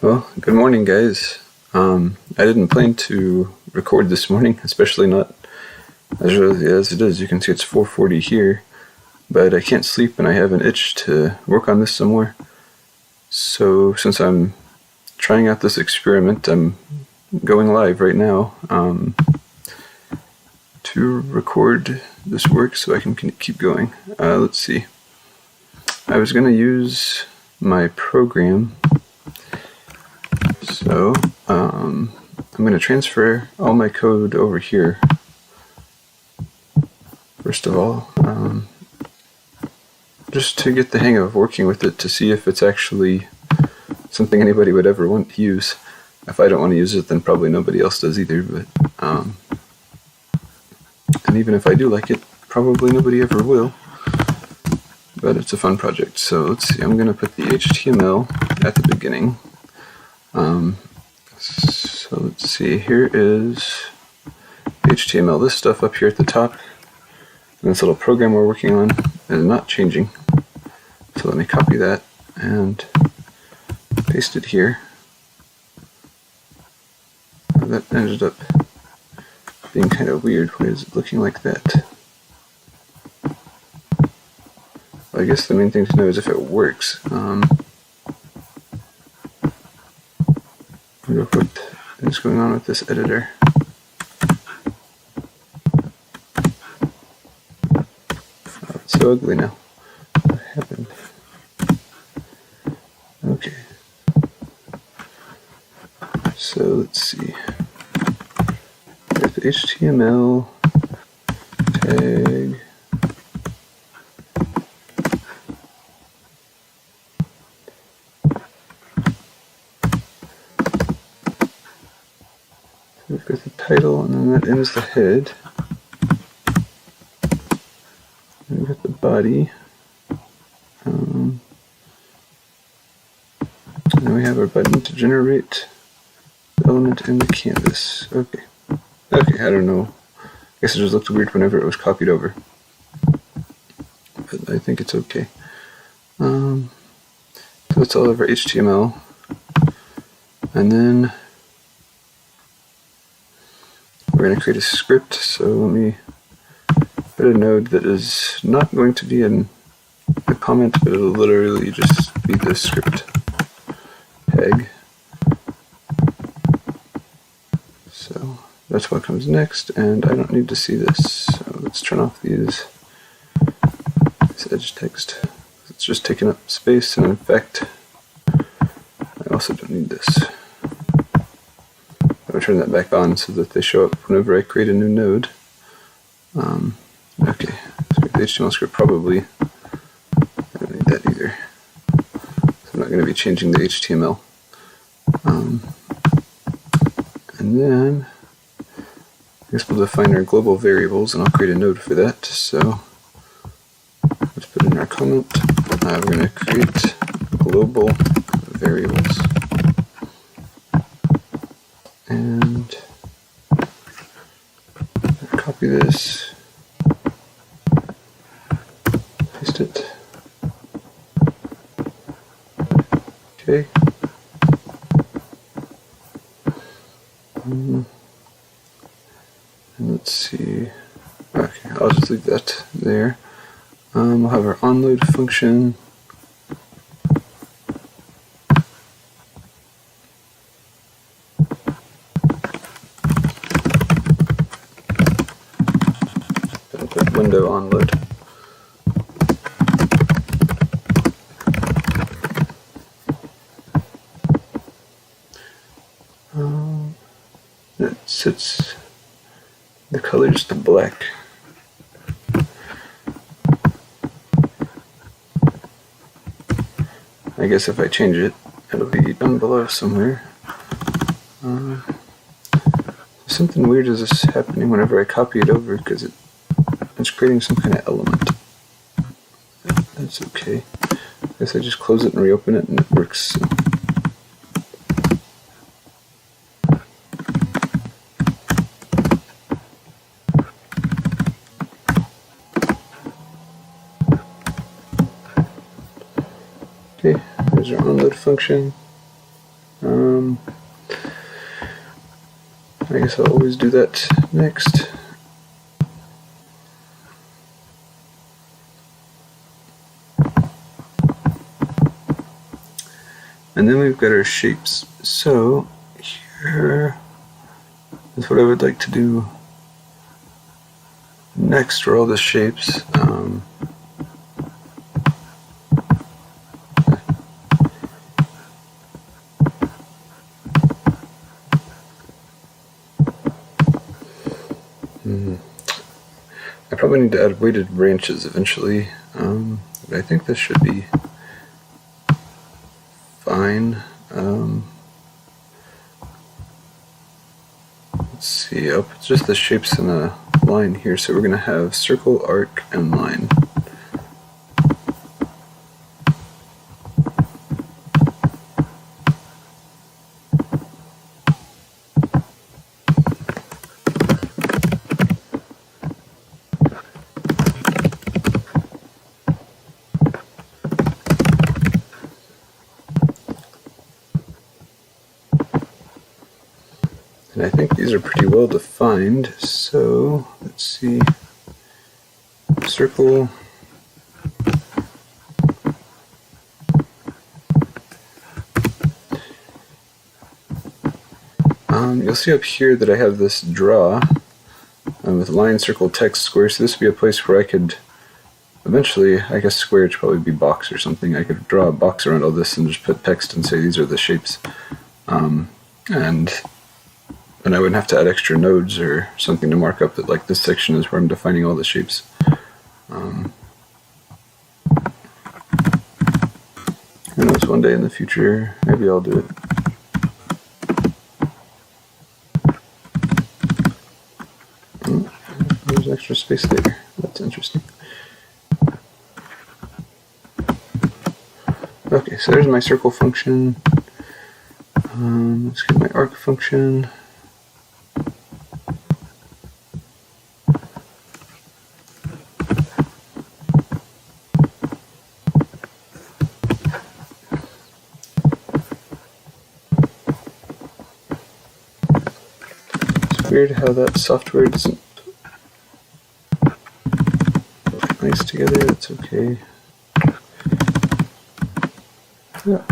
Well, good morning, guys. I didn't plan to record this morning, especially not as early as it is. You can see it's 4:40 here, but I can't sleep and I have an itch to work on this some more. So since I'm trying out this experiment, I'm going live right now to record this work so I can keep going. Let's see. I was going to use my program. So I'm going to transfer all my code over here. First of all, just to get the hang of working with it, to see if it's actually something anybody would ever want to use. If I don't want to use it, then probably nobody else does either. But and even if I do like it, probably nobody ever will. But it's a fun project. So let's see. I'm going to put the HTML at the beginning. So let's see, here is HTML. This stuff up here at the top, and this little program we're working on is not changing. So let me copy that and paste it here. That ended up being kind of weird. Why is it looking like that? Well, I guess the main thing to know is if it works. What is going on with this editor? Oh, it's so ugly now. What happened? Okay. So let's see. There's the HTML tag. We've got the title, and then that ends the head. And we've got the body. And then we have our button to generate the element in the canvas. Okay. Okay, I don't know. I guess it just looked weird whenever it was copied over. But I think it's okay. So that's all of our HTML. And then we're going to create a script, so let me put a node that is not going to be a comment, but it'll literally just be the script tag. So that's what comes next, and I don't need to see this, so let's turn off this edge text. It's just taking up space, and in fact, I also don't need this. I'm going to turn that back on so that they show up whenever I create a new node. Okay, so the HTML script probably, I don't need that either. So I'm not going to be changing the HTML. And then, I guess we'll define our global variables, and I'll create a node for that. So let's put in our comment. We're going to create global variables. And copy this, paste it. Okay. And let's see. Okay, I'll just leave that there. We'll have our onload function. Window onload. It sets the colors to black. I guess if I change it, it'll be down below somewhere. Something weird is happening whenever I copy it over, because it's creating some kind of element. That's okay. I guess I just close it and reopen it and it works. So. Okay, there's our onload function. I guess I'll always do that next. And then we've got our shapes. So here is what I would like to do next for all the shapes. I probably need to add weighted branches eventually, but I think this should be fine. Let's see, I'll put just the shapes in a line here, so we're going to have circle, arc, and line. And I think these are pretty well defined, so let's see, circle, you'll see up here that I have this draw with line, circle, text, square, so this would be a place where I could eventually, I guess square should probably be box or something. I could draw a box around all this and just put text and say these are the shapes. And I wouldn't have to add extra nodes or something to mark up that like this section is where I'm defining all the shapes. Who knows, one day in the future, maybe I'll do it. There's extra space there. That's interesting. Okay, so there's my circle function. Let's get my arc function. It's weird how that software doesn't look nice together. That's okay. Yeah.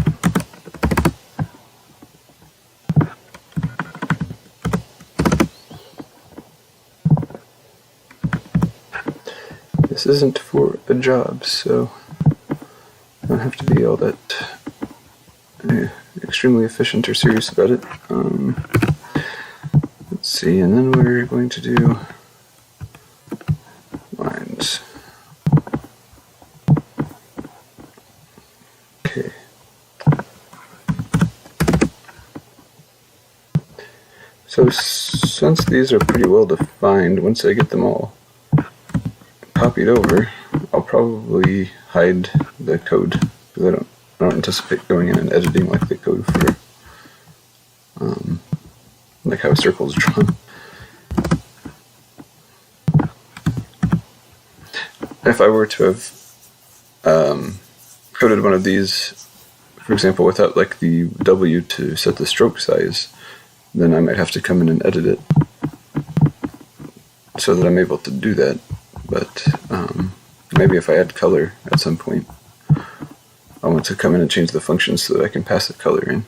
This isn't for a job, so I don't have to be all that extremely efficient or serious about it. Let's see, and then we're going to do lines. Okay. So since these are pretty well defined, once I get them all copied over, I'll probably hide the code because I don't anticipate going in and editing like the code for like how a circle is drawn. If I were to have coded one of these, for example, without like the W to set the stroke size, then I might have to come in and edit it so that I'm able to do that. But maybe if I add color at some point, I want to come in and change the function so that I can pass the color in.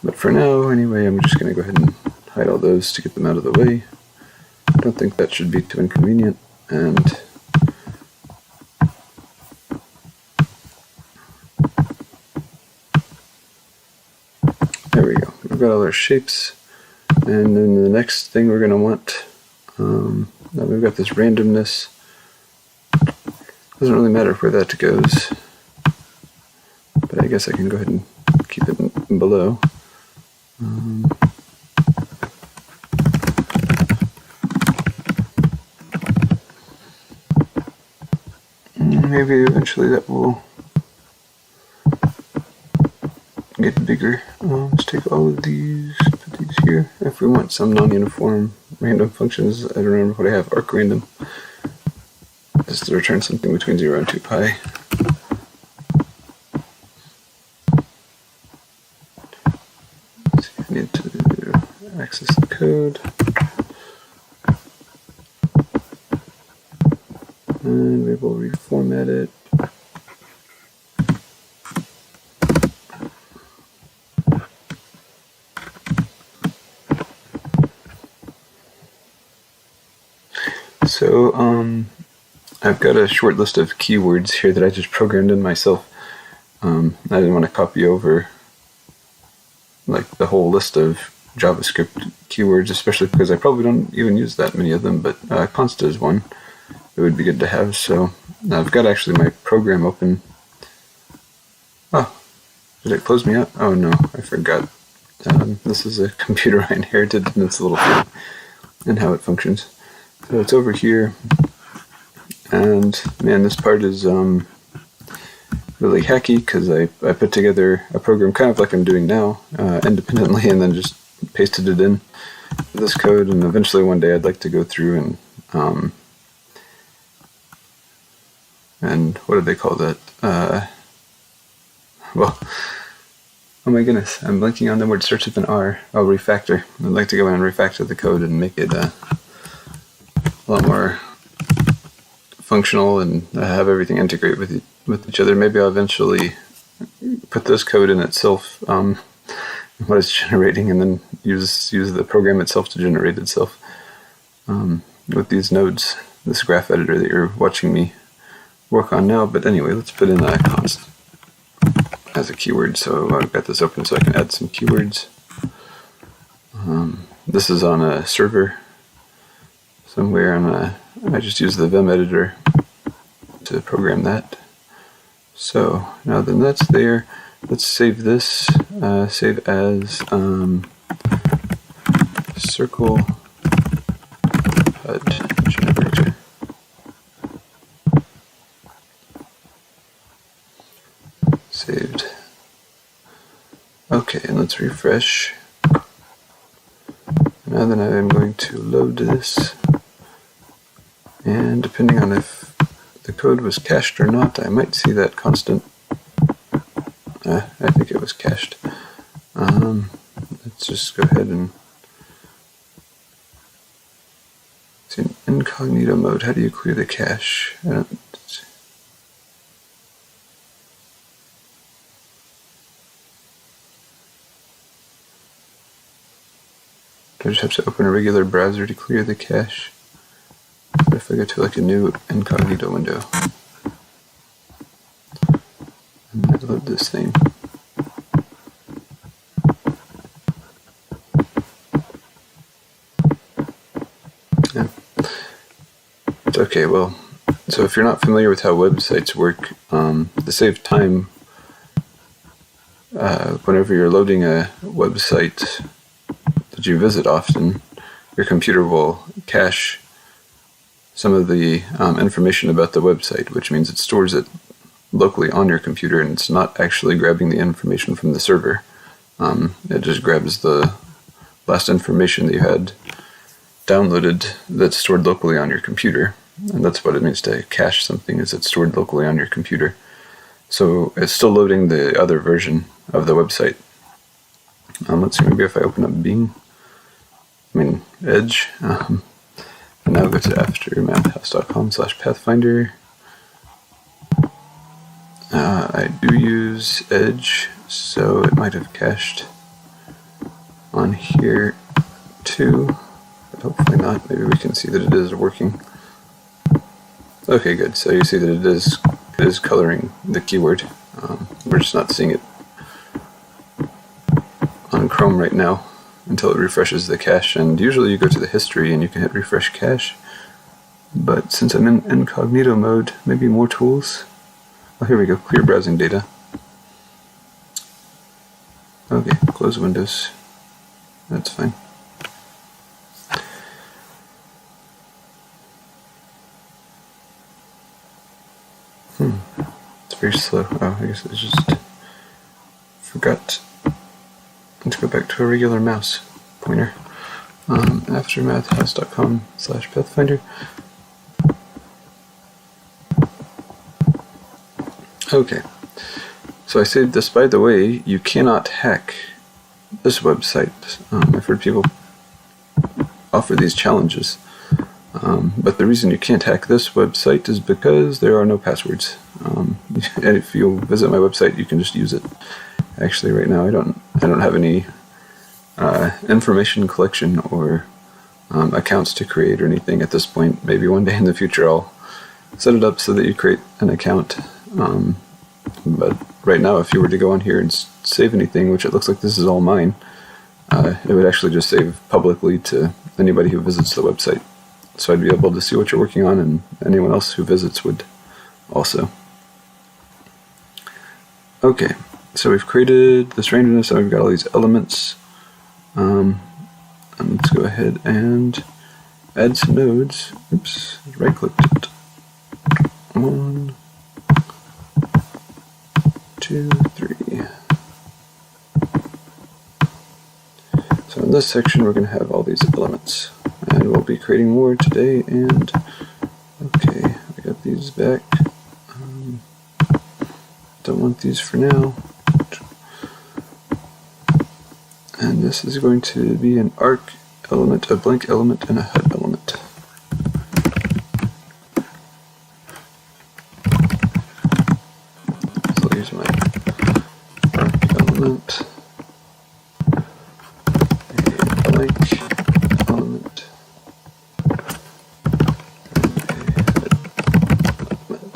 But for now, anyway, I'm just going to go ahead and hide all those to get them out of the way. I don't think that should be too inconvenient. And there we go. We've got all our shapes. And then the next thing we're going to want, now we've got this randomness. Doesn't really matter where that goes, but I guess I can go ahead and keep it below. Maybe eventually that will get bigger. Let's take all of these, put these here. If we want some non-uniform random functions, I don't remember what I have, arc random. Just to return something between 0 and 2 pi. need to access the code. And we will reformat it. So, I've got a short list of keywords here that I just programmed in myself. I didn't want to copy over like the whole list of JavaScript keywords, especially because I probably don't even use that many of them, but const is one it would be good to have. So I've got actually my program open. Oh, did it close me out? Oh no, I forgot. This is a computer I inherited, and it's a little thing and how it functions. So it's over here, and man, this part is really hacky because I put together a program kind of like I'm doing now, independently, and then just pasted it in this code. And eventually one day I'd like to go through and what do they call that? Well, oh my goodness, I'm blanking on the word. Starts with an R. Oh, refactor. I'd like to go in and refactor the code and make it a lot more functional and have everything integrate with each other. Maybe I'll eventually put this code in itself, what it's generating, and then use the program itself to generate itself with these nodes, this graph editor that you're watching me work on now. But anyway, let's put in a const as a keyword. So I've got this open so I can add some keywords. This is on a server somewhere, and I just use the Vim editor to program that. So now then that's there. Let's save this. Save as Circle HUD Generator. Saved. Okay, and let's refresh. Now then I am going to load this, and depending on if the code was cached or not, I might see that constant. I think it was cached. Let's just go ahead and it's in incognito mode. How do you clear the cache? Do I just have to open a regular browser to clear the cache? What if I go to like a new incognito window and I load this thing? Yeah. It's okay. Well, so if you're not familiar with how websites work, to save time, whenever you're loading a website that you visit often, your computer will cache some of the information about the website, which means it stores it locally on your computer, and it's not actually grabbing the information from the server. It just grabs the last information that you had downloaded that's stored locally on your computer, and that's what it means to cache something, is it's stored locally on your computer. So it's still loading the other version of the website. Let's see, maybe if I open up Edge, and now go to aftermathhouse.com/pathfinder. I do use Edge, so it might have cached on here too, but hopefully not. Maybe we can see that it is working. Okay, good. So you see that it is coloring the keyword. We're just not seeing it on Chrome right now until it refreshes the cache. And usually you go to the history and you can hit refresh cache. But since I'm in incognito mode, maybe more tools. Oh, here we go. Clear browsing data. Okay, close Windows. That's fine. It's very slow. Oh, I guess I just forgot. Let's go back to a regular mouse pointer. Aftermathhouse.com/pathfinder. Okay, so I saved this. By the way, you cannot hack this website. I've heard people offer these challenges, but the reason you can't hack this website is because there are no passwords. And if you visit my website, you can just use it. Actually, right now I don't have any information collection or accounts to create or anything at this point. Maybe one day in the future I'll set it up so that you create an account. But right now, if you were to go on here and save anything, which it looks like this is all mine, it would actually just save publicly to anybody who visits the website. So I'd be able to see what you're working on, and anyone else who visits would also. Okay, so we've created this randomness and we've got all these elements. And let's go ahead and add some nodes. Oops, right clicked it. 1, 2, 3. So in this section we're going to have all these elements, and we'll be creating more today. And okay, I got these back. Don't want these for now. And this is going to be an arc element, a blank element, and a HUD element. So here's my arc element, a blank element, and a HUD element.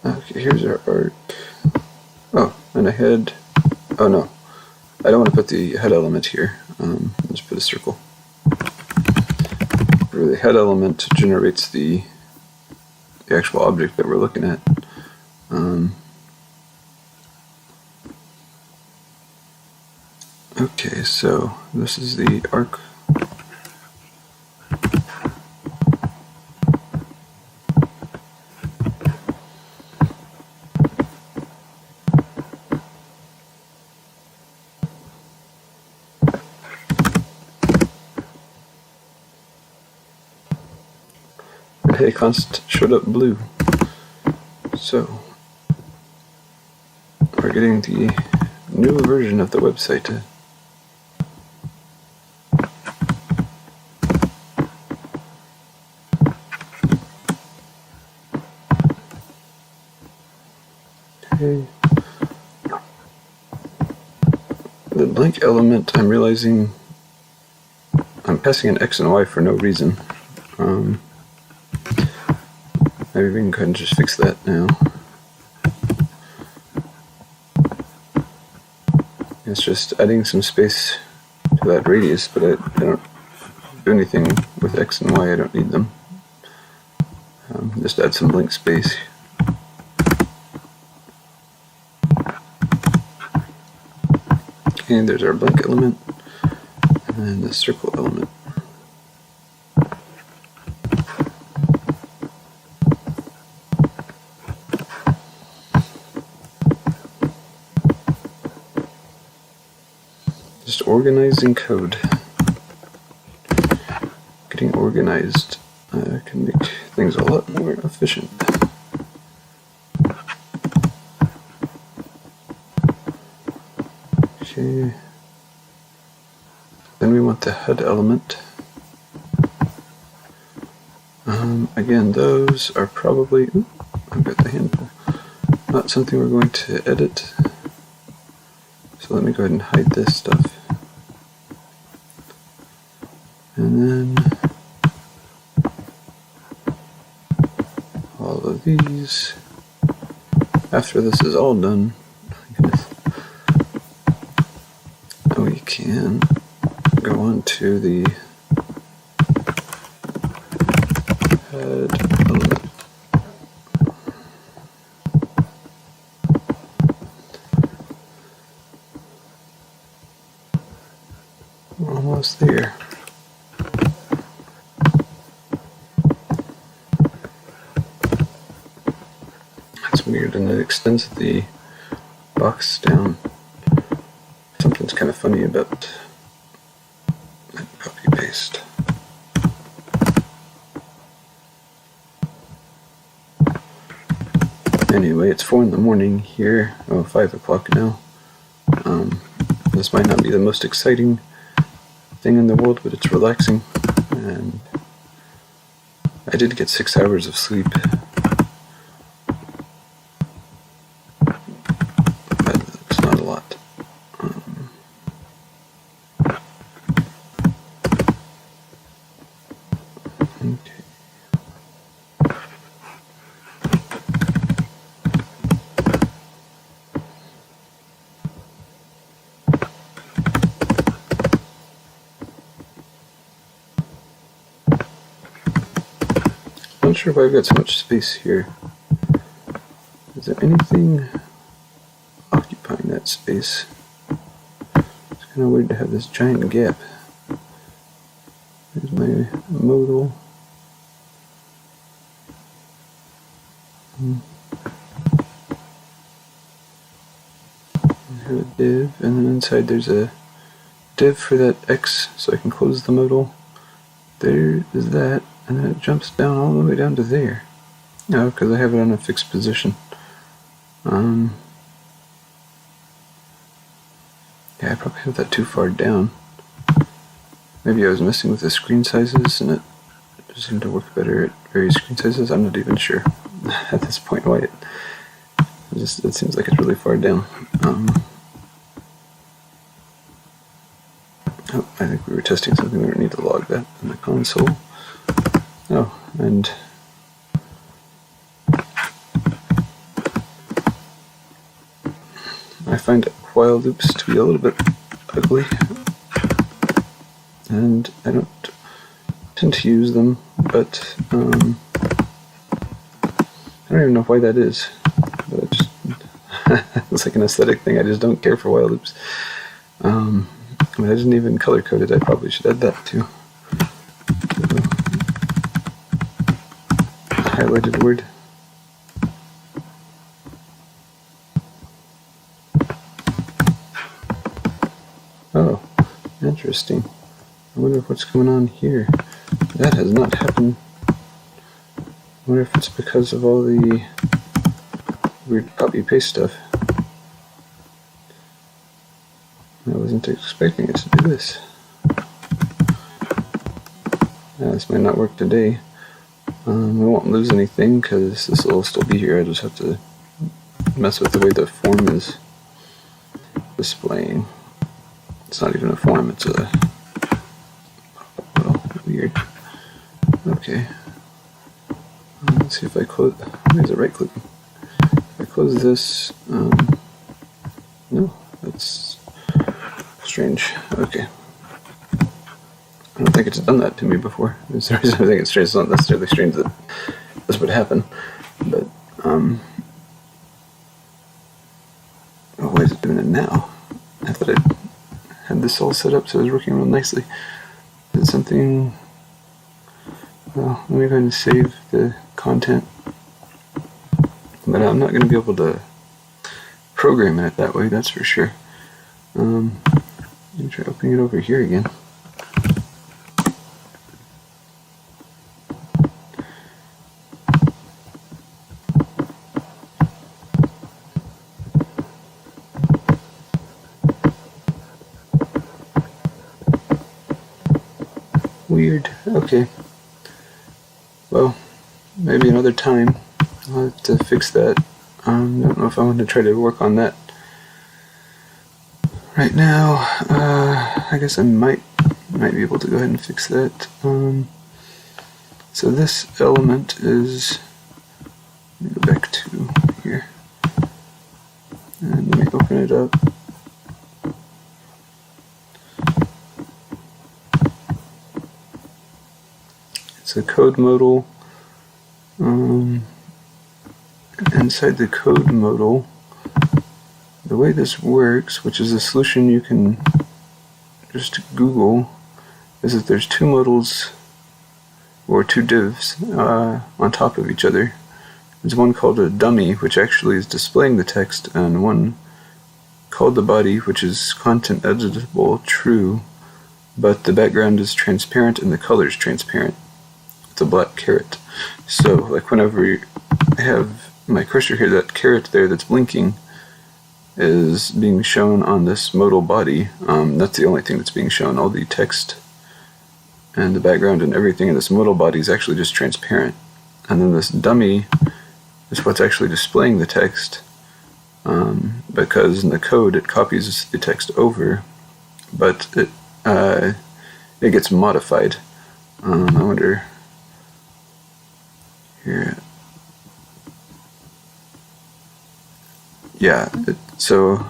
Okay, here's our arc. Oh, and I had, oh no, I don't want to put the HUD element here. Let's put a circle. For the HUD element generates the actual object that we're looking at. Okay, so this is the arc. Hey, const showed up blue. So we're getting the new version of the website. Okay. The blank element, I'm realizing I'm passing an X and Y for no reason. Maybe we can go ahead and just fix that now. It's just adding some space to that radius, but I don't do anything with X and Y. I don't need them. Just add some blank space. Okay, there's our blank element, and then the circle element. Just organizing code. Getting organized can make things a lot more efficient. Okay. Then we want the HUD element. Again, those are probably, I've got the handful, not something we're going to edit. So let me go ahead and hide this stuff. And then all of these. After this is all done, we can go on to the HUD element. We're almost there. That's weird, and it extends the box down. Something's kind of funny about that copy paste. Anyway, it's 4 in the morning here. Oh, 5 o'clock now. This might not be the most exciting thing in the world, but it's relaxing. And I did get 6 hours of sleep. But it's not a lot. Okay. I'm not sure why I've got so much space here. Is there anything occupying that space? It's kind of weird to have this giant gap. There's my modal. I have a div, and then inside there's a div for that X, so I can close the modal. There is that, and then it jumps down all the way down to there. No, because I have it on a fixed position. Yeah, I probably have that too far down. Maybe I was messing with the screen sizes, and it just seemed to work better at various screen sizes. I'm not even sure at this point why it seems like it's really far down. Oh, I think we were testing something. We don't need to log that in the console. Oh, and I find while loops to be a little bit ugly, and I don't tend to use them, but I don't even know why that is, but it just it's like an aesthetic thing. I just don't care for while loops. I mean, I didn't even color code it. I probably should add that too. Highlighted word. Oh, interesting. I wonder what's going on here. That has not happened. I wonder if it's because of all the weird copy paste stuff. I wasn't expecting it to do this. This might not work today. We won't lose anything because this will still be here. I just have to mess with the way the form is displaying. It's not even a form, it's a... well, weird. Okay. Let's see if I close... There's a right click. If I close this... no, that's strange. Okay. I don't think it's done that to me before. There's the reason I think it's strange. It's not necessarily strange that this would happen, but oh, why is it doing it now? I thought I had this all set up so it was working real nicely. Is it something? Well, let me go ahead and save the content, but I'm not going to be able to program it that way. That's for sure. Let me try opening it over here again. Weird. Okay. Well, maybe another time. I'll have to fix that. I don't know if I want to try to work on that right now. I guess I might be able to go ahead and fix that. So this element is... let me go back to here. And let me open it up. It's a code modal. Inside the code modal, the way this works, which is a solution you can just Google, is that there's two modals, or two divs, on top of each other. There's one called a dummy, which actually is displaying the text, and one called the body, which is content editable true, but the background is transparent and the color is transparent. It's a black caret. So, like, whenever I have my cursor here, that caret there that's blinking, is being shown on this modal body. That's the only thing that's being shown. All the text and the background and everything in this modal body is actually just transparent. And then this dummy is what's actually displaying the text, because in the code it copies the text over, but it gets modified. I wonder here. Yeah, so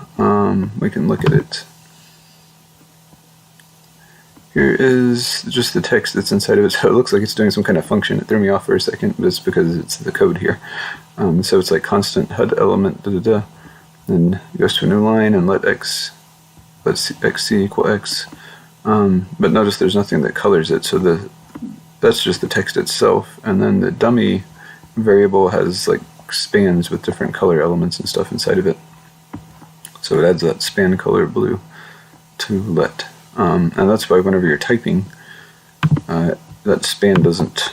we can look at it. Here is just the text that's inside of it, so it looks like it's doing some kind of function. It threw me off for a second, but it's because it's the code here. So it's like constant HUD element, then it goes to a new line and let x c equal x. But notice there's nothing that colors it, so that's just the text itself, and then the dummy variable has like spans with different color elements and stuff inside of it. So it adds that span color blue to let. And that's why whenever you're typing, that span doesn't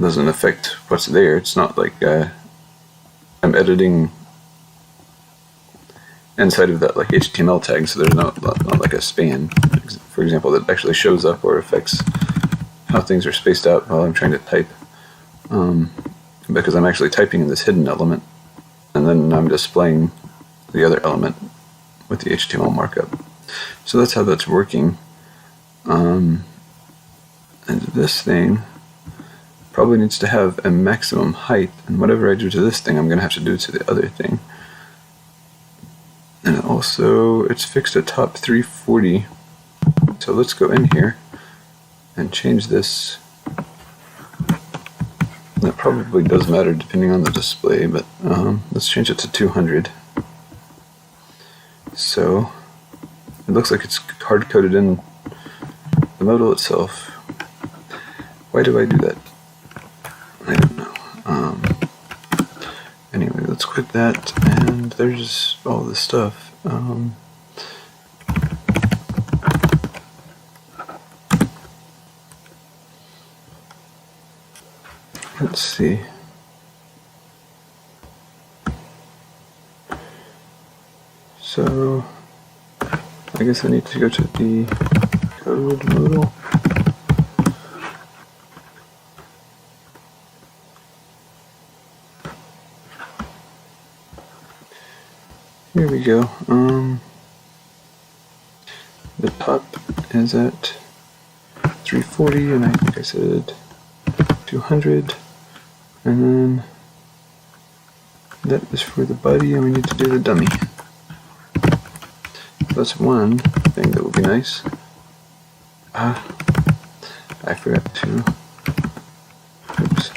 affect what's there. It's not like I'm editing inside of that like HTML tag, so there's not like a span, for example, that actually shows up or affects how things are spaced out while I'm trying to type, because I'm actually typing in this hidden element, and then I'm displaying the other element with the HTML markup. So that's how that's working. And this thing probably needs to have a maximum height, and whatever I do to this thing I'm going to have to do to the other thing. And also it's fixed at top 340, so let's go in here and change this. That probably does matter depending on the display, but let's change it to 200. So it looks like it's hard-coded in the modal itself. Why do I do that? I don't know. Anyway, let's quit that, and there's all this stuff. Let's see. So I guess I need to go to the code modal. Here we go. The top is at 340, and I think I said 200, and then that is for the body, and we need to do the dummy. That's one thing that would be nice. I forgot to. Oops.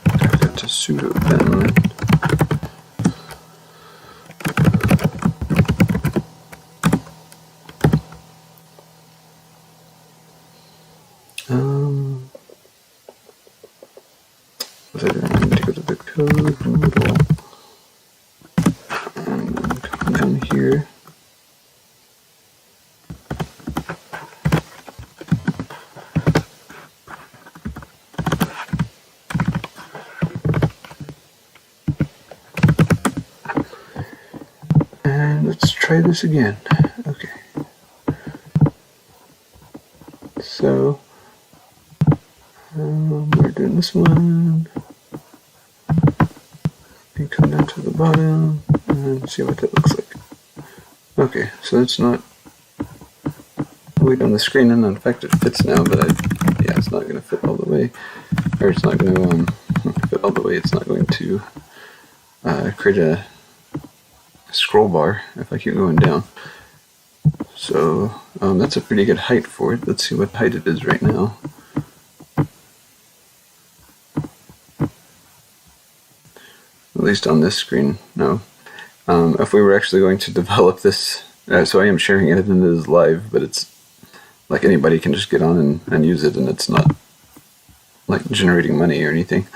I forgot to pseudo pen. I need to go to the code modal and then come down here. And let's try this again. Okay. So we're doing this one. And come down to the bottom and see what that looks like. Okay, so that's not on the screen, and in fact it fits now, but yeah, it's not going to fit all the way, or it's not going to fit all the way. It's not going to create a scroll bar if I keep going down. So that's a pretty good height for it. Let's see what height it is right now. At least on this screen, no. If we were actually going to develop this, so I am sharing it and it is live, but it's like anybody can just get on and use it, and it's not like generating money or anything.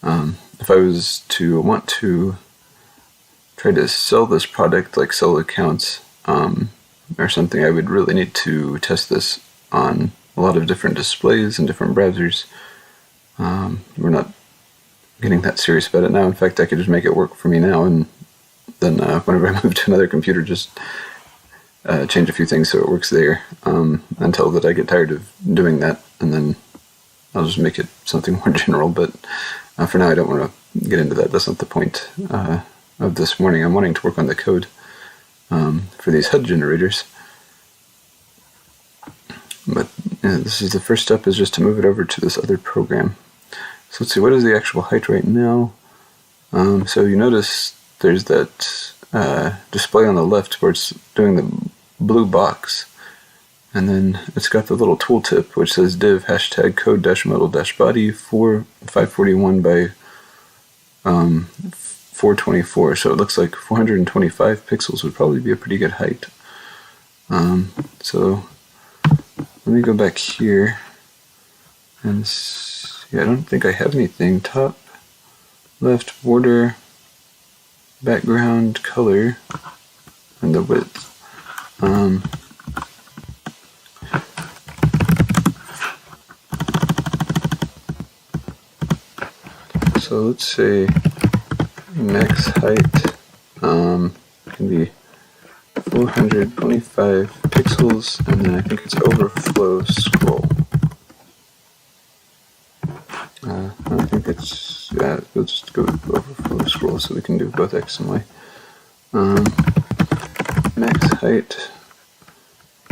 If I was to want to try to sell this product, like sell accounts or something, I would really need to test this on a lot of different displays and different browsers. We're not getting that serious about it now. In fact, I could just make it work for me now, and then whenever I move to another computer, just change a few things so it works there, until that I get tired of doing that, and then I'll just make it something more general. But for now, I don't want to get into that. That's not the point of this morning. I'm wanting to work on the code for these HUD generators. But this is the first step, is just to move it over to this other program. So let's see, what is the actual height right now? So you notice there's that display on the left where it's doing the blue box, and then it's got the little tooltip which says div hashtag code-modal-body 541 by 424. So it looks like 425 pixels would probably be a pretty good height. So let me go back here and see. I don't think I have anything. Top, left, border, background, color, and the width. So let's say max height can be 425 pixels, and then I think it's overflow scroll. I think it's, yeah, we'll just go with overflow scroll so we can do both X and Y. Max height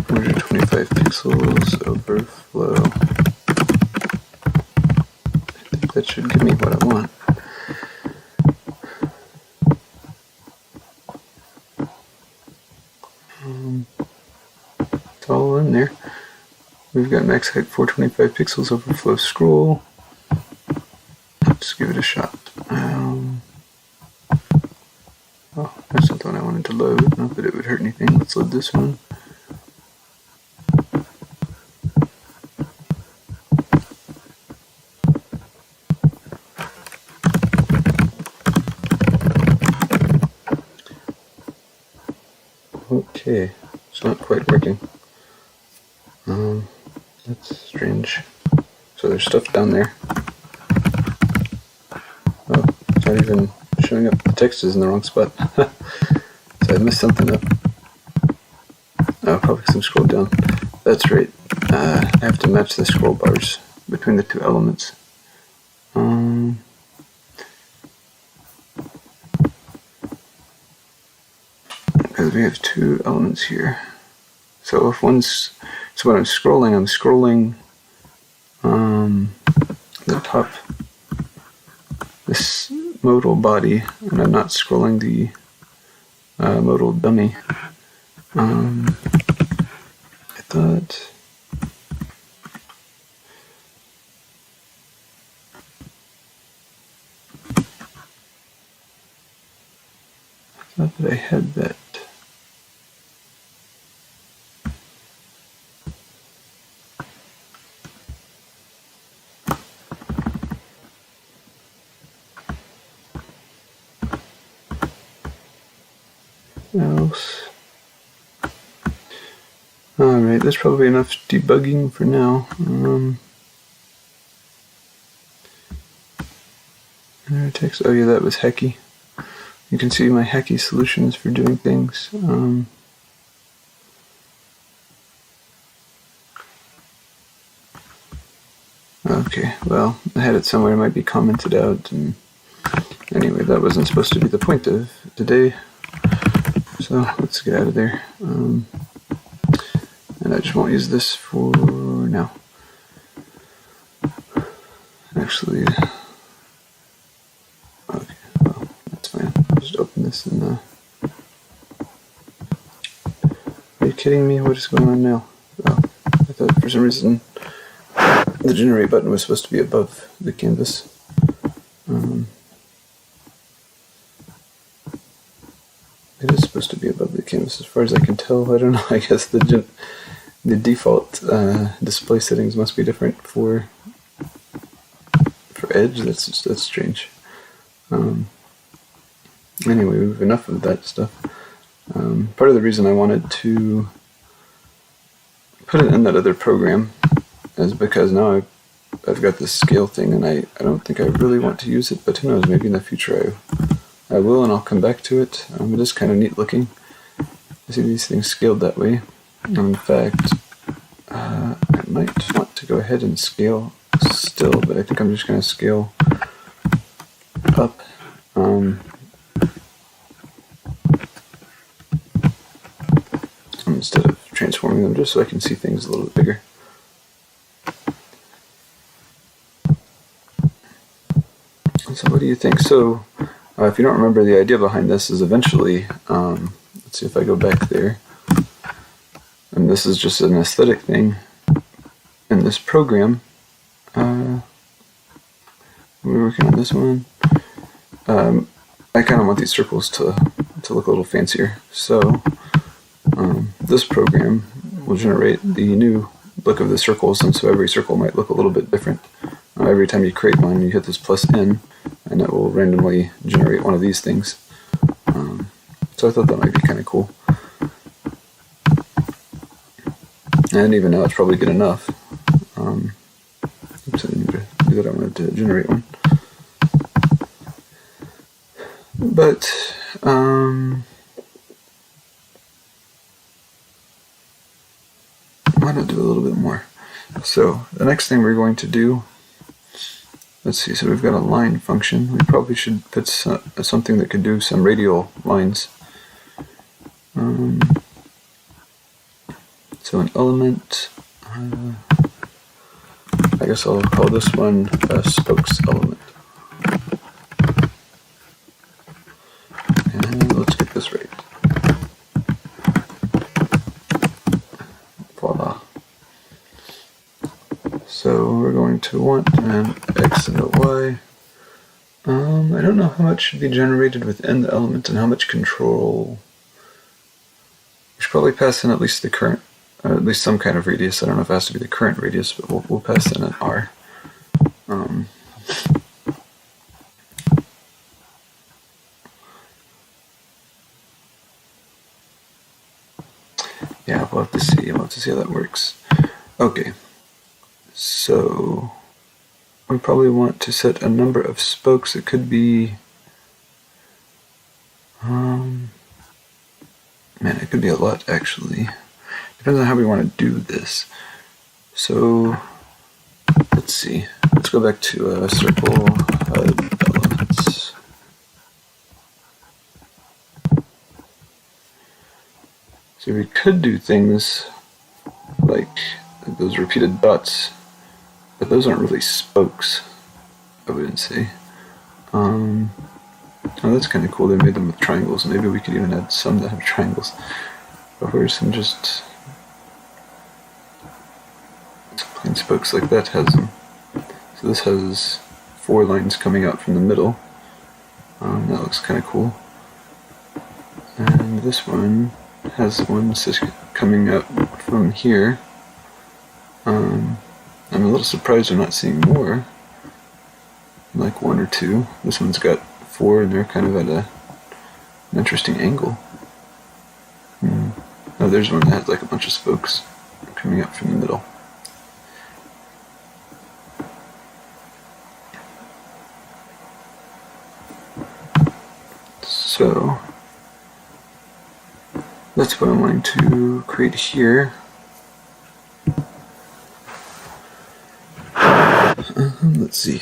425 pixels, overflow. I think that should give me what I want. It's all in there. We've got max height 425 pixels, overflow scroll. Let's give it a shot. Oh, that's not the one I wanted to load. Not that it would hurt anything. Let's load this one. Okay, it's not quite working. That's strange. So there's stuff down there. Oh, it's not even showing up. The text is in the wrong spot. So I messed something up. Oh, probably some scroll down. That's right. I have to match the scroll bars between the two elements. Because we have two elements here. So if one's, so when I'm scrolling the top, this modal body, and I'm not scrolling the modal dummy. I thought that I had that. Else. Alright, that's probably enough debugging for now. Text. Oh yeah, that was hacky. You can see my hacky solutions for doing things. Okay, well, I had it somewhere. It might be commented out. And anyway, that wasn't supposed to be the point of today. So let's get out of there. And I just won't use this for now. Actually, okay, well, that's fine. I'll just open this and, are you kidding me? What is going on now? Oh, I thought for some reason the generate button was supposed to be above the canvas. It is supposed to be above the canvas as far as I can tell. I don't know. I guess the default display settings must be different for Edge. That's strange. Anyway, we have enough of that stuff. Part of the reason I wanted to put it in that other program is because now I've got this scale thing, and I don't think I really want to use it, but who knows, maybe in the future I will, and I'll come back to it. It is kind of neat looking. I see these things scaled that way. In fact, I might want to go ahead and scale still, but I think I'm just going to scale up. Instead of transforming them, just so I can see things a little bit bigger. So what do you think? So if you don't remember, the idea behind this is eventually, let's see if I go back there, and this is just an aesthetic thing. In this program, we're working on this one. I kind of want these circles to look a little fancier, so this program will generate the new look of the circles, and so every circle might look a little bit different. Every time you create one, you hit this +n, and it will randomly generate one of these things. So I thought that might be kind of cool. And even now it's probably good enough. Oops, I didn't mean to do that. I wanted to generate one. But, why not do a little bit more? So the next thing we're going to do, let's see, so we've got a line function. We probably should put something that could do some radial lines. So an element, I guess I'll call this one a spokes element. And let's get this right. Voila. So we're going to want an x and a y. I don't know how much should be generated within the element and how much control. We should probably pass in at least the current, at least some kind of radius. I don't know if it has to be the current radius, but we'll pass in an r. Yeah, we'll have to see. We'll have to see how that works. Okay. So we probably want to set a number of spokes. It could be, man, it could be a lot actually. Depends on how we want to do this. So let's see. Let's go back to circle HUD elements. So we could do things like those repeated dots, but those aren't really spokes, I wouldn't say. Oh, that's kind of cool. They made them with triangles. Maybe we could even add some that have triangles. But where's some just plain spokes like that has them. So this has 4 lines coming out from the middle. That looks kind of cool. And this one has one coming out from here. I'm a little surprised I'm not seeing more, like 1 or 2. This one's got 4 and they're kind of at an interesting angle. Oh, there's one that has like a bunch of spokes coming up from the middle. So that's what I'm going to create here. Let's see.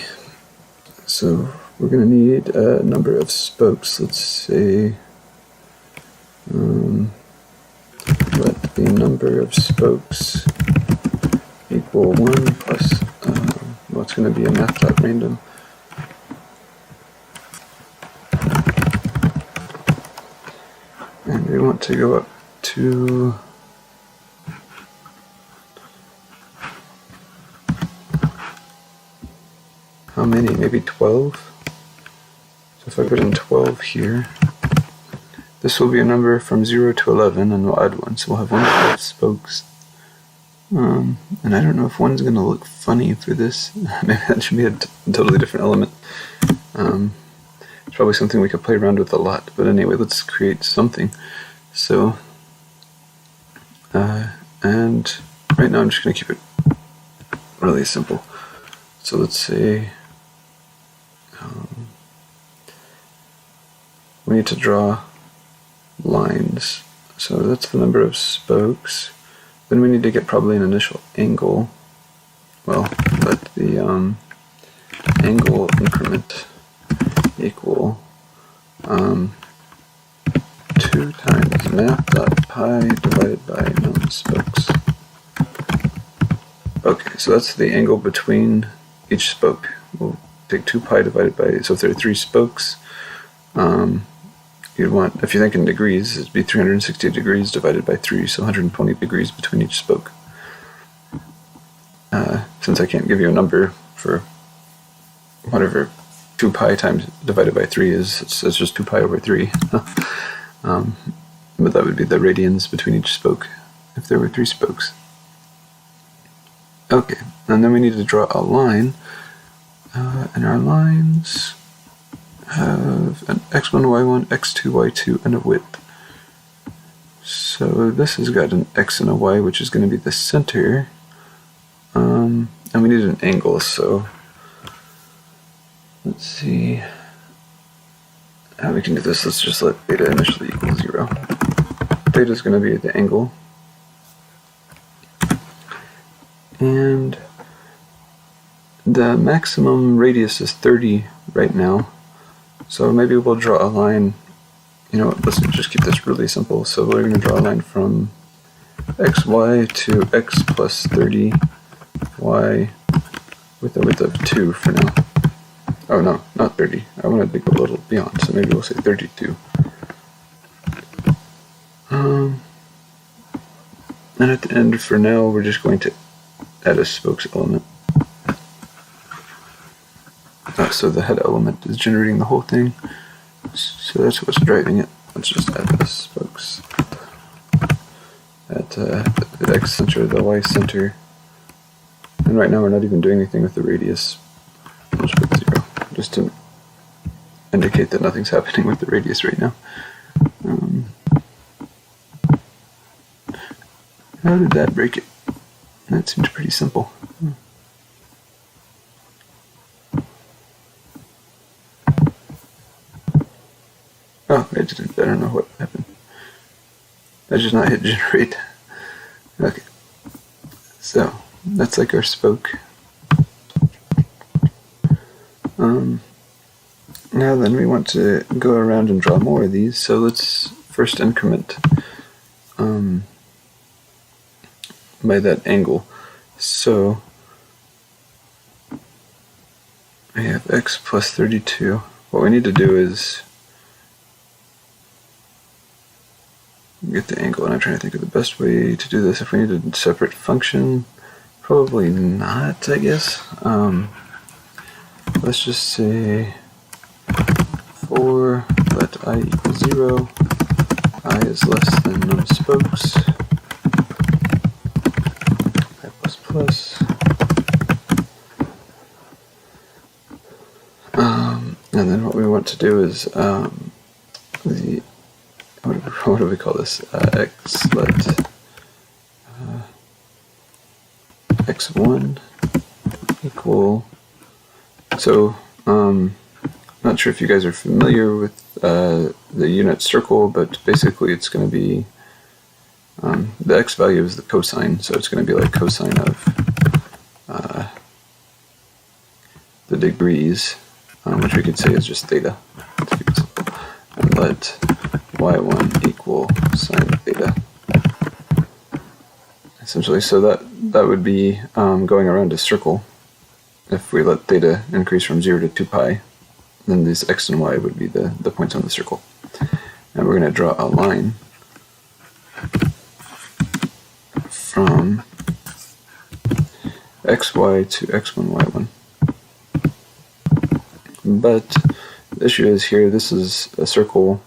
So we're going to need a number of spokes. Let's say let the number of spokes equal 1 plus, well, it's going to be a math.random. And we want to go up to how many? Maybe 12? So if I put in 12 here, this will be a number from 0 to 11, and we'll add 1. So we'll have 1 to 12 spokes. And I don't know if 1's going to look funny for this. Maybe that should be a totally different element. It's probably something we could play around with a lot. But anyway, let's create something. So, and right now I'm just going to keep it really simple. So let's say we need to draw lines. So that's the number of spokes. Then we need to get probably an initial angle. Well, let the angle increment equal 2 times math.pi divided by num-spokes. Okay, so that's the angle between each spoke. We'll take 2 pi divided by, so if there are 3 spokes, you'd want, if you think in degrees, it'd be 360 degrees divided by 3, so 120 degrees between each spoke. Since I can't give you a number for whatever 2 pi times divided by 3 is, it's just 2 pi over 3. But that would be the radians between each spoke, if there were 3 spokes. Okay, and then we need to draw a line, and our lines have an x1, y1, x2, y2, and a width. So this has got an x and a y, which is going to be the center, and we need an angle, so let's see how we can do this. Let's just let theta initially equal 0. Theta is going to be the angle, and the maximum radius is 30 right now, so maybe we'll draw a line. You know what, let's just keep this really simple. So we're going to draw a line from xy to x plus 30 y with a width of 2 for now. Oh no, not 30. I wanted to go a little beyond, so maybe we'll say 32. And at the end, for now, we're just going to add a spokes element. So the head element is generating the whole thing. So that's what's driving it. Let's just add the spokes at the x center, the y center. And right now we're not even doing anything with the radius. I'll just put 0, just to indicate that nothing's happening with the radius right now. How did that break it? That seems pretty simple. Oh, I didn't. I don't know what happened. I just not hit generate. Okay. So that's like our spoke. Now then, we want to go around and draw more of these. So let's first increment by that angle. So I have x plus 32. What we need to do is get the angle, and I'm trying to think of the best way to do this. If we need a separate function, probably not, I guess. Let's just say for let I equal 0, I is less than num spokes, I plus plus. And then what we want to do is what do we call this? X let x1 equal. So not sure if you guys are familiar with the unit circle, but basically it's going to be the x value is the cosine, so it's going to be like cosine of the degrees, which we could say is just theta, to keep it simple. And let y1 equal sine theta. Essentially, so that would be going around a circle. If we let theta increase from 0 to 2 pi, then these x and y would be the points on the circle. And we're going to draw a line from xy to x1, y1. But the issue is here, this is a circle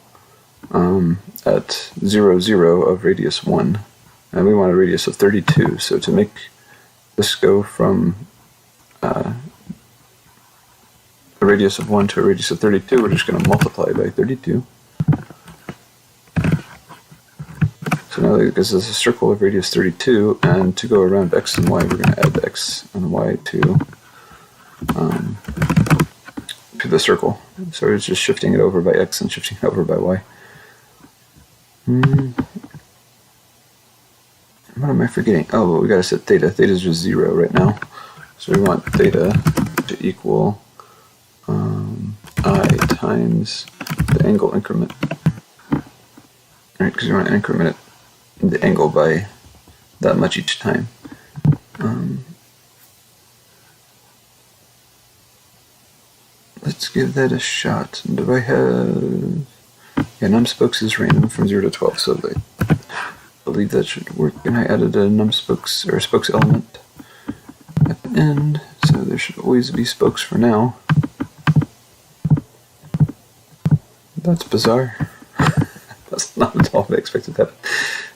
at 0, 0 of radius 1, and we want a radius of 32. So to make this go from a radius of 1 to a radius of 32, we're just going to multiply by 32. So now, because there's a circle of radius 32, and to go around x and y, we're going to add x and y to the circle. So it's just shifting it over by x and shifting it over by y. What am I forgetting? Oh, well, we got to set theta. Theta is just 0 right now. So we want theta to equal I times the angle increment. Right, because we want to increment the angle by that much each time. Let's give that a shot. And do I have... Yeah, num spokes is random from 0 to 12, so I believe that should work. And I added a num spokes, or spokes element at the end, so there should always be spokes for now. That's bizarre. That's not at all what I expected to happen.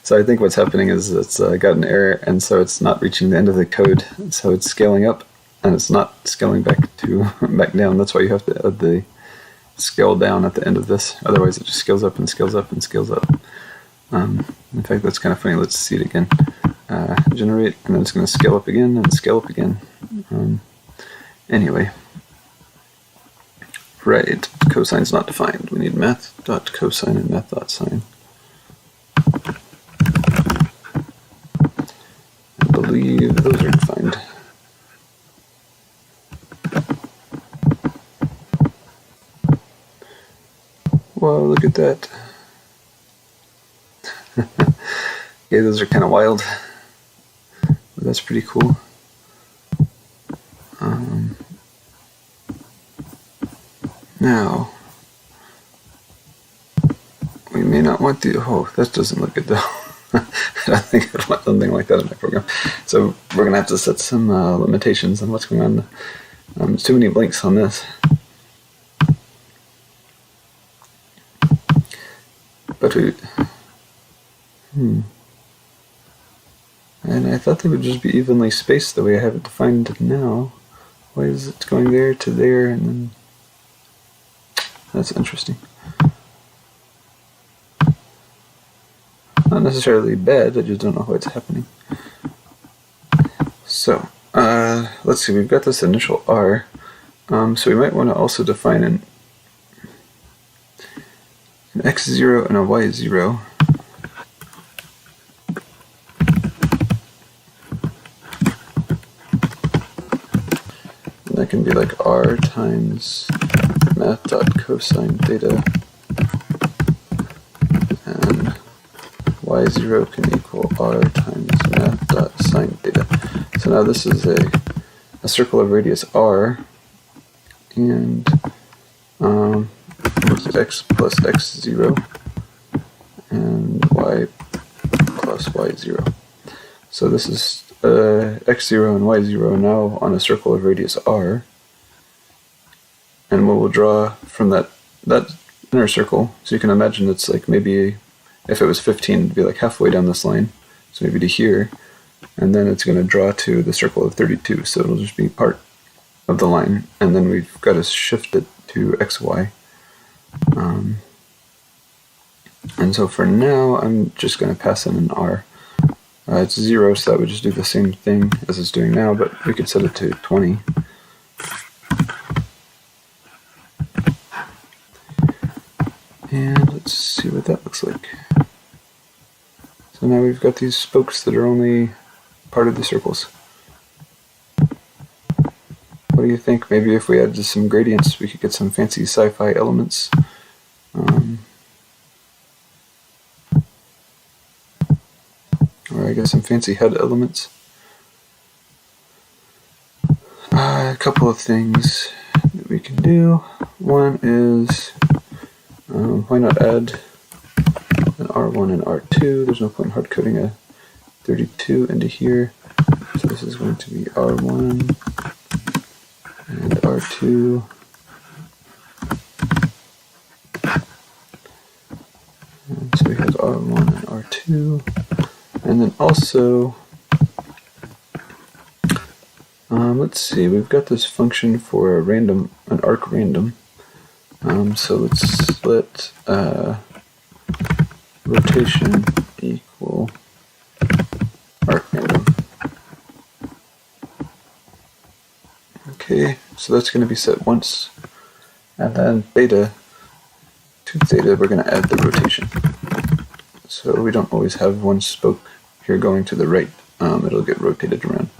So I think what's happening is it's got an error, and so it's not reaching the end of the code, so it's scaling up, and it's not scaling back down. That's why you have to add the scale down at the end of this. Otherwise, it just scales up and scales up and scales up. In fact, that's kind of funny. Let's see it again. Generate, and then it's going to scale up again and scale up again. Anyway. Right, cosine's not defined. We need math.cosine and math.sine. I believe those are defined. Whoa, look at that. Yeah, those are kind of wild. But that's pretty cool. Now, we may not want to... Oh, that doesn't look good though. I don't think I'd want something like that in my program. So we're going to have to set some limitations on what's going on. There's too many blinks on this. But we... And I thought they would just be evenly spaced the way I have it defined now. Why is it going there to there and then... That's interesting. Not necessarily bad, I just don't know how it's happening. So, let's see, we've got this initial R. So we might want to also define an x0 and a y0. And that can be like R times math.cosine theta, and y0 can equal R times math.sine theta. So now this is a circle of radius R, and with x plus x0 and y plus y0. So this is x0 and y0 now on a circle of radius R. And what we'll draw from that inner circle, so you can imagine it's like maybe, if it was 15, it'd be like halfway down this line, so maybe to here, and then it's going to draw to the circle of 32, so it'll just be part of the line, and then we've got to shift it to xy. And so for now, I'm just going to pass in an R. It's 0, so that would just do the same thing as it's doing now, but we could set it to 20. And let's see what that looks like. So now we've got these spokes that are only part of the circles. What do you think? Maybe if we added some gradients, we could get some fancy sci-fi elements. Or I guess some fancy HUD elements. A couple of things that we can do. One is, why not add an R1 and R2? There's no point in hard coding a 32 into here. So this is going to be R1 and R2. And so we have R1 and R2. And then also, let's see, we've got this function for an arc random. So let's let rotation equal Okay, so that's going to be set once, and then theta, to theta we're going to add the rotation. So we don't always have one spoke here going to the right, it'll get rotated around.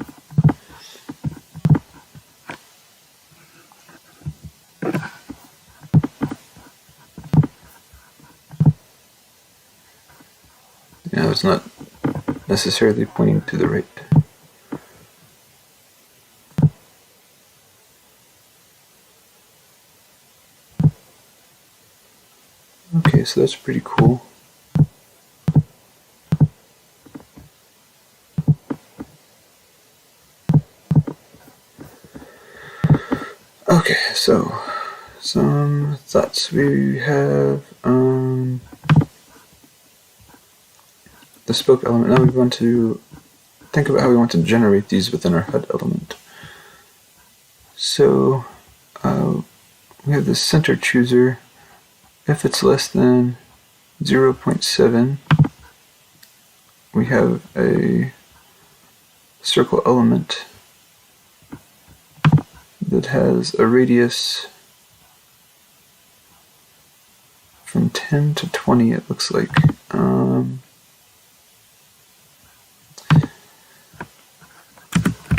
Now it's not necessarily pointing to the right. Okay, so that's pretty cool. Okay, so some thoughts we have. The spoke element. Now we want to think about how we want to generate these within our HUD element. So we have the center chooser. If it's less than 0.7, we have a circle element that has a radius from 10 to 20, it looks like. So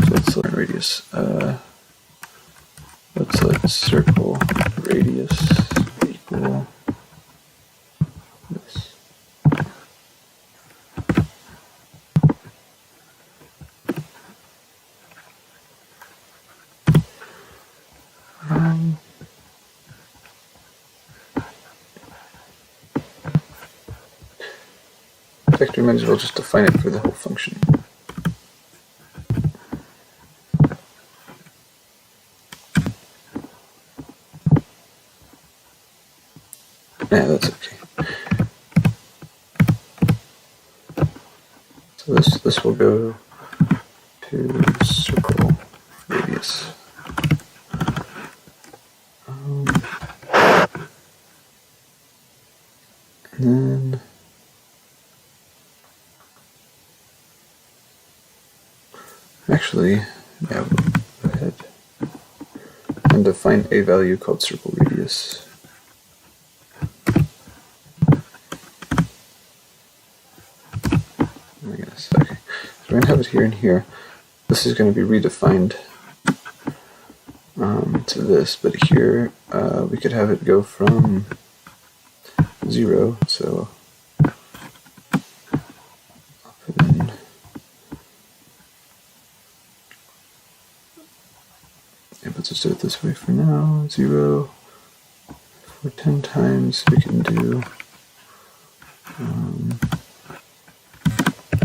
let's let radius. Let's let circle radius equal this. In fact, we might as well just define it for the whole function. Yeah, that's okay. So this will go to circle radius. And then actually, yeah, we'll go ahead and define a value called circle radius. Okay, so we're going to have it here and here. This is going to be redefined to this, but here we could have it go from 0, so I'll put in let's just do it this way for now. 0 for 10 times, we can do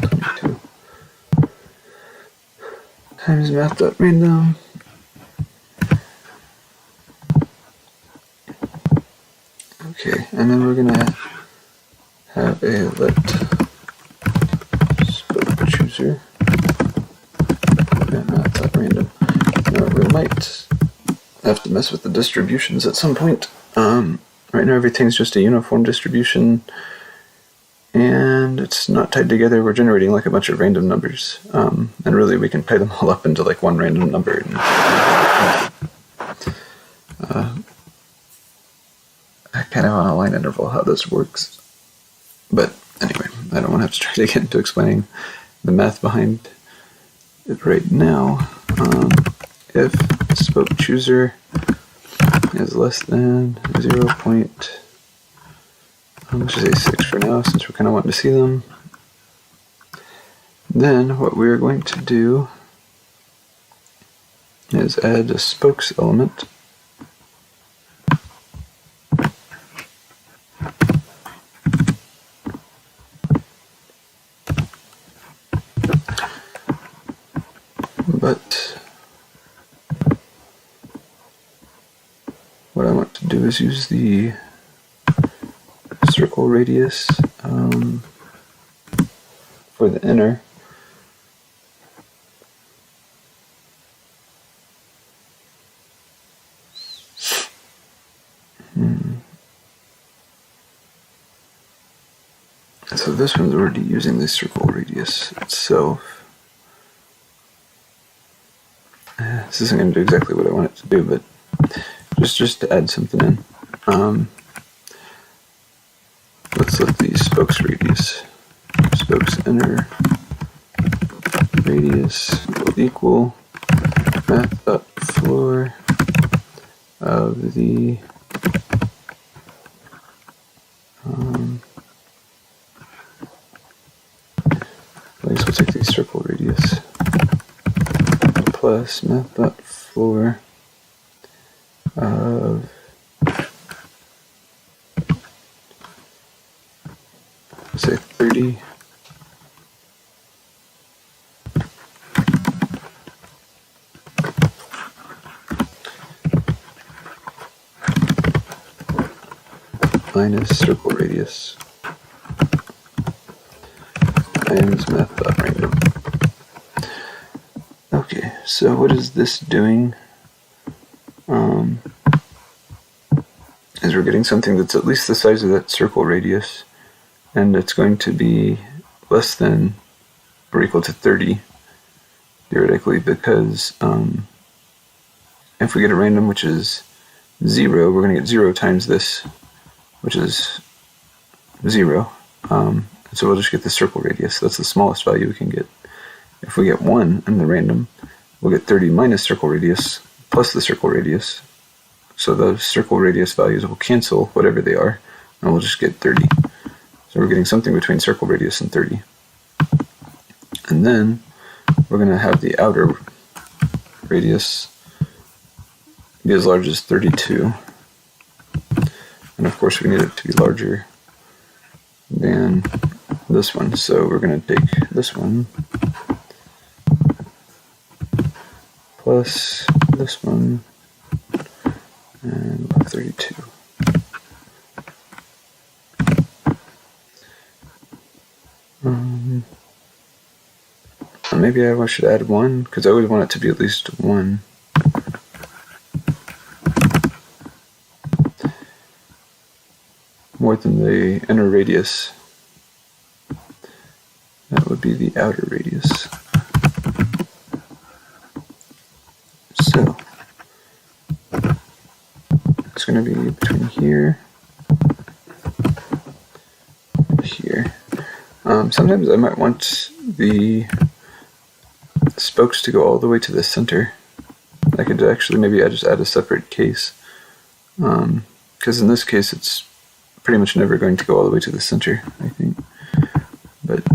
22 times math.random. Okay, and then we're gonna have a let spoke chooser and math.random. Now we might have to mess with the distributions at some point. Right now everything's just a uniform distribution and it's not tied together. We're generating like a bunch of random numbers, and really we can pay them all up into like one random number. And, I kind of want a line interval how this works, but anyway, I don't want to have to try to get into explaining the math behind it right now. If spoke chooser is less than 0. Let's just say 6 for now, since we're kind of wanting to see them. Then what we're going to do is add a spokes element. But what I want to do is use the circle radius for the inner. So this one's already using the circle radius itself. this isn't going to do exactly what I want it to do, but just to add something in. Let's let the spokes radius, spokes inner radius equal math.floor of the I guess we'll take the circle radius plus math.floor of say 30 minus circle radius times math.random. Okay, so what is this doing? Is we're getting something that's at least the size of that circle radius, and it's going to be less than or equal to 30 theoretically, because if we get a random which is 0, we're going to get 0 times this, which is 0. So we'll just get the circle radius. That's the smallest value we can get. If we get 1 in the random, we'll get 30 minus circle radius plus the circle radius. So those circle radius values will cancel whatever they are, and we'll just get 30. So we're getting something between circle radius and 30. And then we're going to have the outer radius be as large as 32. And of course we need it to be larger than this one. So we're going to take this one plus this one, and we'll have 32. Maybe I should add 1, because I always want it to be at least 1. More than the inner radius. That would be the outer radius. So it's going to be between here and here. Sometimes I might want the spokes to go all the way to the center. I could actually maybe just add a separate case, because in this case it's pretty much never going to go all the way to the center, I think. But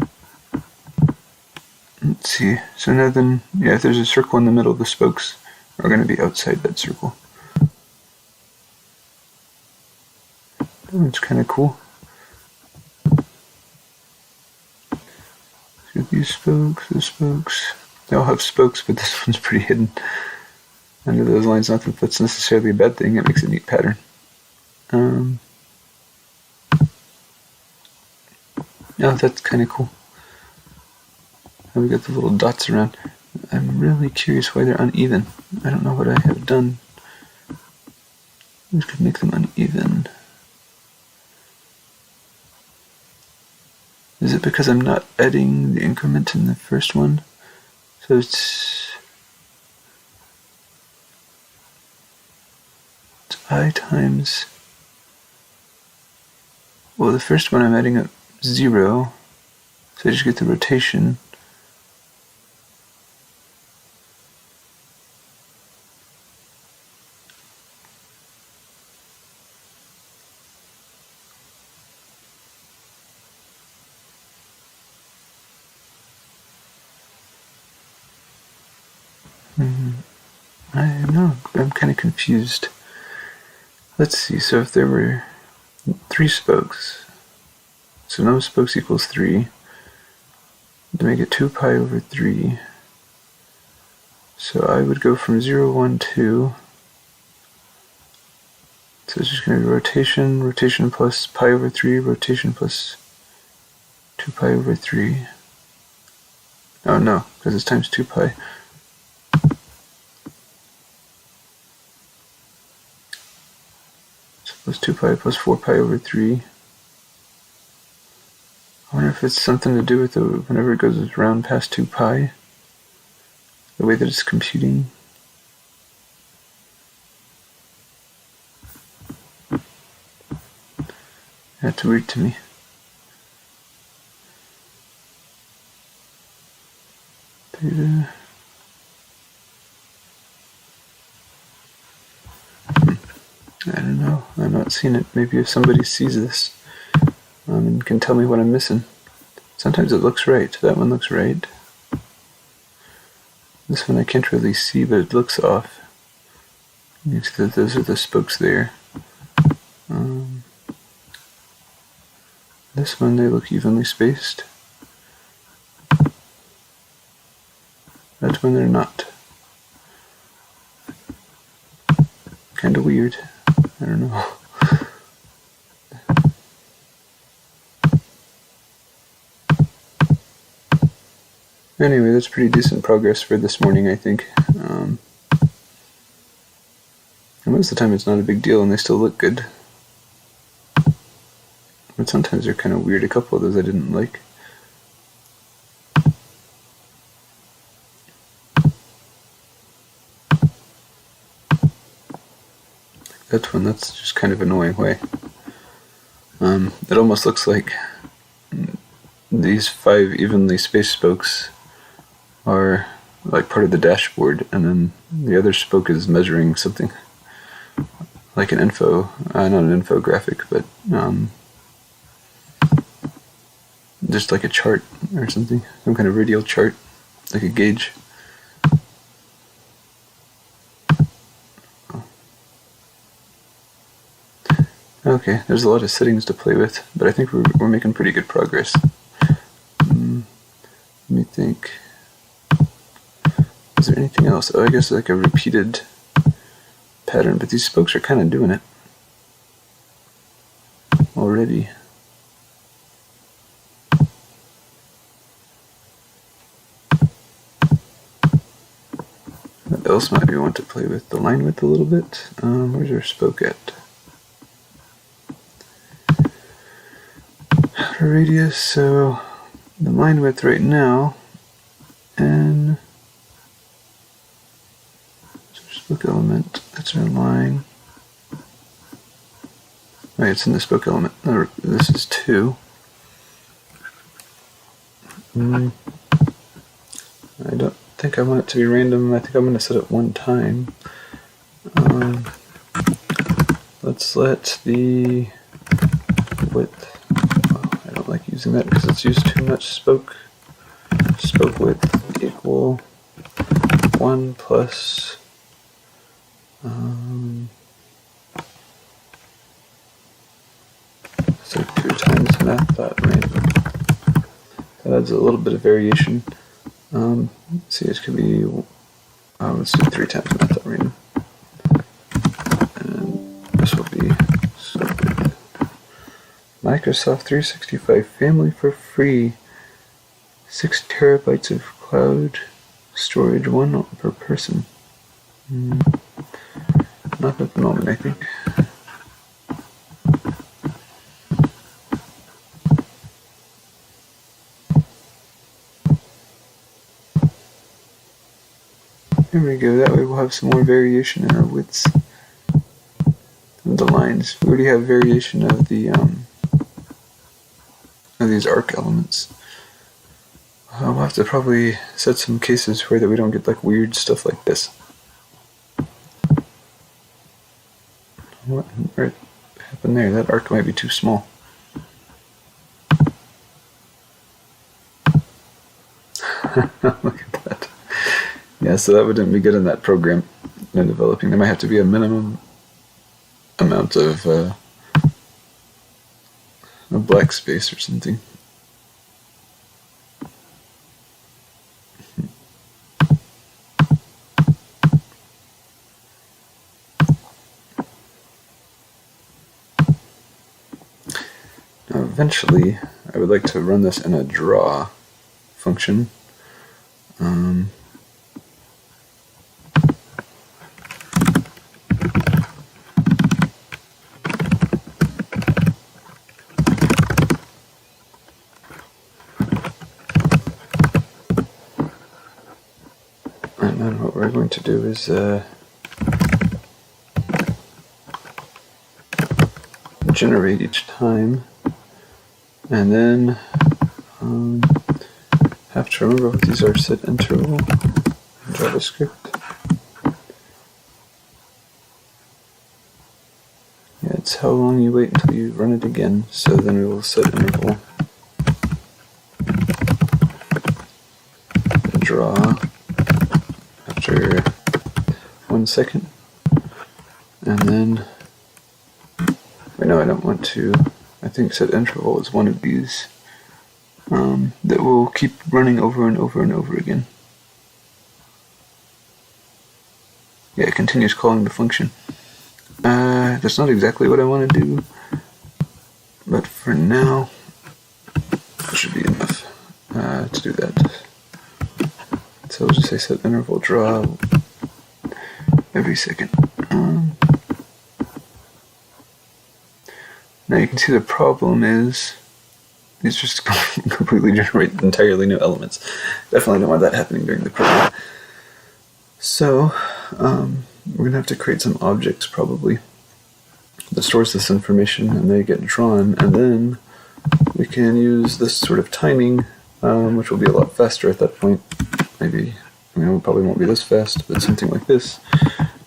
let's see. So now then, yeah, if there's a circle in the middle, the spokes are going to be outside that circle. That's kind of cool. So these spokes, the spokes, they all have spokes, but this one's pretty hidden under those lines. Not that that's necessarily a bad thing, it makes a neat pattern. Oh, that's kind of cool. Now we got the little dots around. I'm really curious why they're uneven. I don't know what I have done. We could make them uneven. Is it because I'm not adding the increment in the first one? So it's I times, well, the first one I'm adding up 0, so I just get the rotation. I don't know, I'm kind of confused. Let's see, so if there were 3 spokes, so no spokes equals 3, to make it 2 pi over 3, so I would go from 0, 1, 2, so it's just going to be rotation, rotation plus pi over 3, rotation plus 2 pi over 3. Oh no, because it's times 2 pi. So plus 2 pi plus 4 pi over 3. I wonder if it's something to do with whenever it goes around past 2 pi, the way that it's computing. That's weird to me. Data. I don't know. I'm not seeing it. Maybe if somebody sees this and can tell me what I'm missing. Sometimes it looks right. That one looks right. This one I can't really see, but it looks off. You see that those are the spokes there. This one, they look evenly spaced. That one, they're not. Kinda weird. I don't know. Anyway, that's pretty decent progress for this morning, I think. And most of the time it's not a big deal and they still look good. But sometimes they're kind of weird. A couple of those I didn't like. That one, that's just kind of annoying way. It almost looks like these 5 evenly spaced spokes are like part of the dashboard, and then the other spoke is measuring something like an info, not an infographic, but just like a chart or something, some kind of radial chart, like a gauge. Okay, there's a lot of settings to play with, but I think we're making pretty good progress. Let me think. Is there anything else? Oh, I guess like a repeated pattern, but these spokes are kind of doing it already. What else might we want to play with? The line width a little bit. Where's our spoke at? Outer radius, so the line width right now, and spoke element, that's our line. Right, it's in the spoke element. This is 2. I don't think I want it to be random. I think I'm going to set it 1 time. Let's let the width, I don't like using that because it's used too much. Spoke width equal 1 plus so 2 times math.random. That adds a little bit of variation. Let's see, it could be, let's do 3 times math.random. And this will be so good. Microsoft 365 family for free. 6 terabytes of cloud storage, 1 per person. Not at the moment, I think. There we go, that way we'll have some more variation in our widths of the lines. We already have variation of the of these arc elements. We'll have to probably set some cases where that we don't get like weird stuff like this. What happened there? That arc might be too small. Look at that. Yeah, so that wouldn't be good in that program they're developing. There might have to be a minimum amount of black space or something. Now eventually, I would like to run this in a draw function. And then what we're going to do generate each time, and then have to remember what these are. Set interval in JavaScript. Yeah, it's how long you wait until you run it again. So then we will set interval draw after 1 second, and then wait, no, I don't want to. I think set interval is one of these that will keep running over and over and over again. Yeah, it continues calling the function. That's not exactly what I want to do, but for now, it should be enough to do that. So I'll just say set interval draw every second. Now you can see the problem is these just completely generate entirely new elements. Definitely don't want that happening during the program. So we're going to have to create some objects probably that stores this information, and they get drawn, and then we can use this sort of timing, which will be a lot faster at that point. Maybe, it probably won't be this fast, but something like this.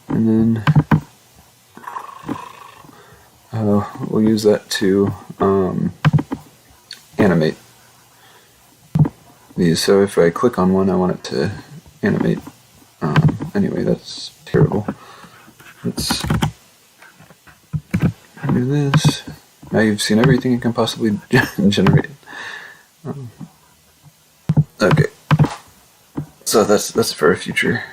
And then we'll use that to animate these. So if I click on one, I want it to animate. Anyway, that's terrible. Let's do this. Now you've seen everything it can possibly generate. Okay. So that's for a future